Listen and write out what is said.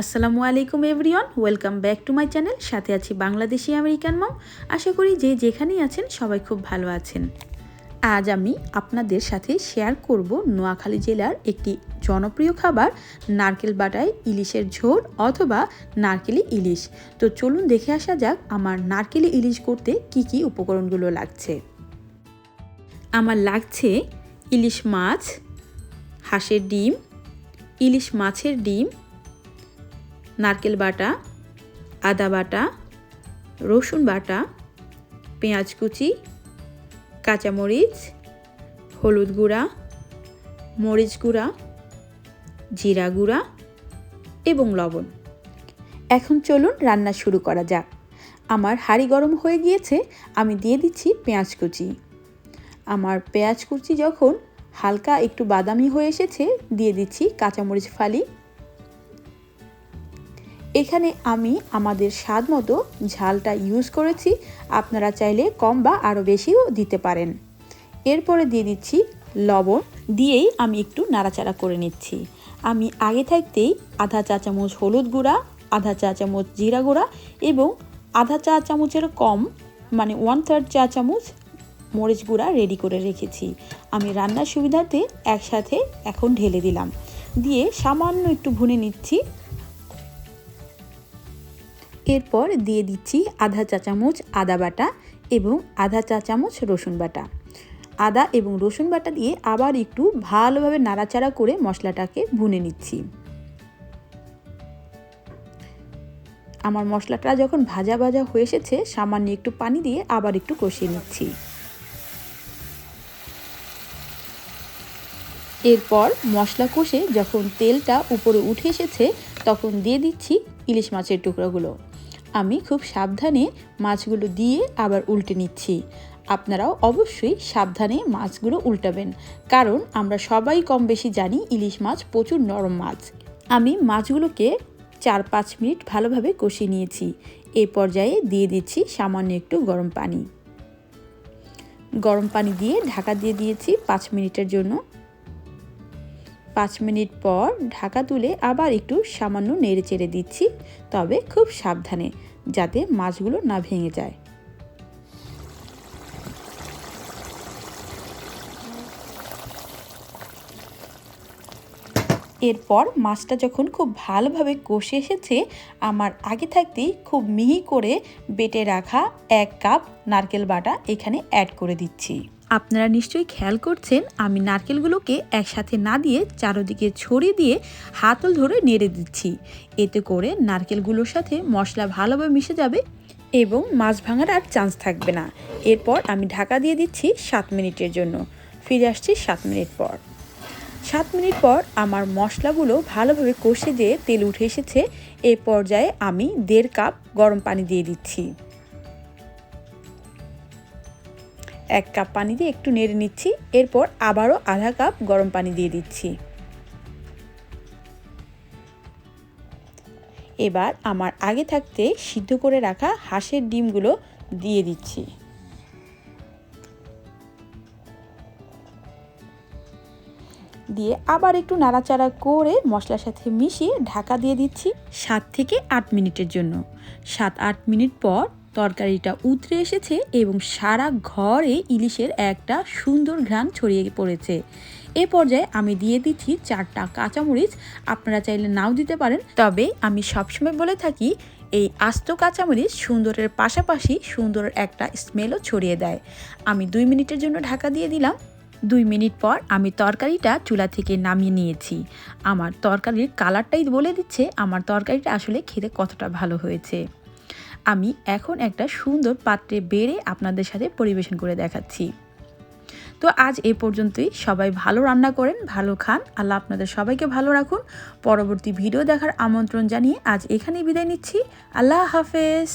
আসসালামু আলাইকুম everyone, welcome back to my channel. সাথে আছি বাংলাদেশি আমেরিকান মম। আশা করি যে যেখানেই আছেন সবাই খুব ভালো আছেন। আজ আমি আপনাদের সাথে শেয়ার করব নোয়াখালী জেলার একটি জনপ্রিয় খাবার নারকেল বাটায় ইলিশের ঝোল অথবা নারকেলি ইলিশ। তো চলুন দেখে আসা যাক আমার নারকেলি ইলিশ করতে কি কি উপকরণগুলো লাগছে। আমার লাগছে ইলিশ মাছ, হাঁসের ডিম, ইলিশ মাছের ডিম, নারকেল বাটা, আদা বাটা, রসুন বাটা, পেঁয়াজ কুচি, কাঁচামরিচ, হলুদ গুঁড়া, মরিচ গুঁড়া, জিরা গুঁড়া এবং লবণ। এখন চলুন রান্না শুরু করা যাক। আমার হাঁড়ি গরম হয়ে গিয়েছে, আমি দিয়ে দিচ্ছি পেঁয়াজ কুচি। আমার পেঁয়াজ কুচি যখন হালকা একটু বাদামি হয়ে এসেছে, দিয়ে দিচ্ছি কাঁচামরিচ ফালি। এখানে আমি আমাদের স্বাদ মতো ঝালটা ইউজ করেছি, আপনারা চাইলে কম বা আরও বেশিও দিতে পারেন। এরপরে দিয়ে দিচ্ছি লবণ, দিয়েই আমি একটু নাড়াচাড়া করে নিচ্ছি। আমি আগে থাকতেই আধা চা চামচ হলুদ গুঁড়া, আধা চা চামচ জিরা গুঁড়া এবং আধা চা চামচের কম মানে 1/3 চা চামচ মরিচ গুঁড়া রেডি করে রেখেছি। আমি রান্নার সুবিধার্থে একসাথে এখন ঢেলে দিলাম, দিয়ে সামান্য একটু ভুনে নিচ্ছি। এরপর দিয়ে দিচ্ছি আধা চা চামচ আদা বাটা এবং আধা চা চামচ রসুন বাটা। আদা এবং রসুন বাটা দিয়ে আবার একটু ভালোভাবে নাড়াচাড়া করে মশলাটাকে ভুনে নিচ্ছি। আমার মশলাটা যখন ভাজা ভাজা হয়ে এসেছে, সামান্য একটু পানি দিয়ে আবার একটু কষিয়ে নিচ্ছি। এরপর মশলা কষে যখন তেলটা উপরে উঠে এসেছে, তখন দিয়ে দিচ্ছি ইলিশ মাছের টুকরোগুলো। আমি খুব সাবধানে মাছগুলো দিয়ে আবার উল্টে নিচ্ছি। আপনারাও অবশ্যই সাবধানে মাছগুলো উল্টাবেন, কারণ আমরা সবাই কম বেশি জানি ইলিশ মাছ প্রচুর নরম মাছ। আমি মাছগুলোকে 4-5 মিনিট ভালোভাবে কষিয়ে নিয়েছি। এই পর্যায়ে দিয়ে দিচ্ছি সামান্য একটু গরম পানি। গরম পানি দিয়ে ঢাকা দিয়ে দিয়েছি 5 মিনিটের জন্য। 5 মিনিট পর ঢাকা তুলে আবার একটু সামান্য নেড়ে চেড়ে দিচ্ছি, তবে খুব সাবধানে যাতে মাছগুলো না ভেঙে যায়। এরপর মাছটা যখন খুব ভালোভাবে কষে এসেছে, আমার আগে থাকতেই খুব মিহি করে বেটে রাখা 1 কাপ নারকেল বাটা এখানে অ্যাড করে দিচ্ছি। আপনারা নিশ্চয়ই খেয়াল করছেন, আমি নারকেলগুলোকে একসাথে না দিয়ে চারদিকে ছড়িয়ে দিয়ে হাতল ধরে নেড়ে দিচ্ছি। এতে করে নারকেলগুলোর সাথে মশলা ভালোভাবে মিশে যাবে এবং মাছ ভাঙার আর চান্স থাকবে না। এরপর আমি ঢাকা দিয়ে দিচ্ছি 7 মিনিটের জন্য। ফিরে আসছি 7 মিনিট পর। 7 মিনিট পর আমার মশলাগুলো ভালোভাবে কষে দিয়ে তেল উঠে এসেছে। এই পর্যায়ে আমি 1.5 কাপ গরম পানি দিয়ে দিচ্ছি। 1 কাপ পানি দিয়ে একটু নেড়ে নিচ্ছি। এরপর আবারও আধা কাপ গরম পানি দিয়ে দিচ্ছি। এবার আমার আগে থাকতে সিদ্ধ করে রাখা হাঁসের ডিমগুলো দিয়ে দিচ্ছি। দিয়ে আবার একটু নাড়াচাড়া করে মশলার সাথে মিশিয়ে ঢাকা দিয়ে দিচ্ছি 7 থেকে 8 মিনিটের জন্য। 7-8 মিনিট পর তরকারিটা উতরে এসেছে এবং সারা ঘরে ইলিশের একটা সুন্দর ঘ্রাণ ছড়িয়ে পড়েছে। এ পর্যায়ে আমি দিয়ে দিচ্ছি 4টা কাঁচামরিচ। আপনারা চাইলে নাও দিতে পারেন, তবে আমি সবসময় বলে থাকি এই আস্ত কাঁচামরিচ সুন্দরের পাশাপাশি সুন্দর একটা স্মেলও ছড়িয়ে দেয়। আমি 2 মিনিটের জন্য ঢাকা দিয়ে দিলাম। 2 মিনিট পর আমি তরকারিটা চুলা থেকে নামিয়ে নিয়েছি। আমার তরকারির কালারটাই বলে দিচ্ছে আমার তরকারিটা আসলে খেতে কতটা ভালো হয়েছে। আমি এখন একটা সুন্দর পাত্রে বেড়ে আপনাদের সাথে পরিবেশন করে দেখাচ্ছি। তো আজ এ পর্যন্তই। সবাই ভালো রান্না করেন, ভালো খান। আল্লাহ আপনাদের সবাইকে ভালো রাখুন। পরবর্তী ভিডিও দেখার আমন্ত্রণ জানিয়ে আজ এখানেই বিদায় নিচ্ছি। আল্লাহ হাফেজ।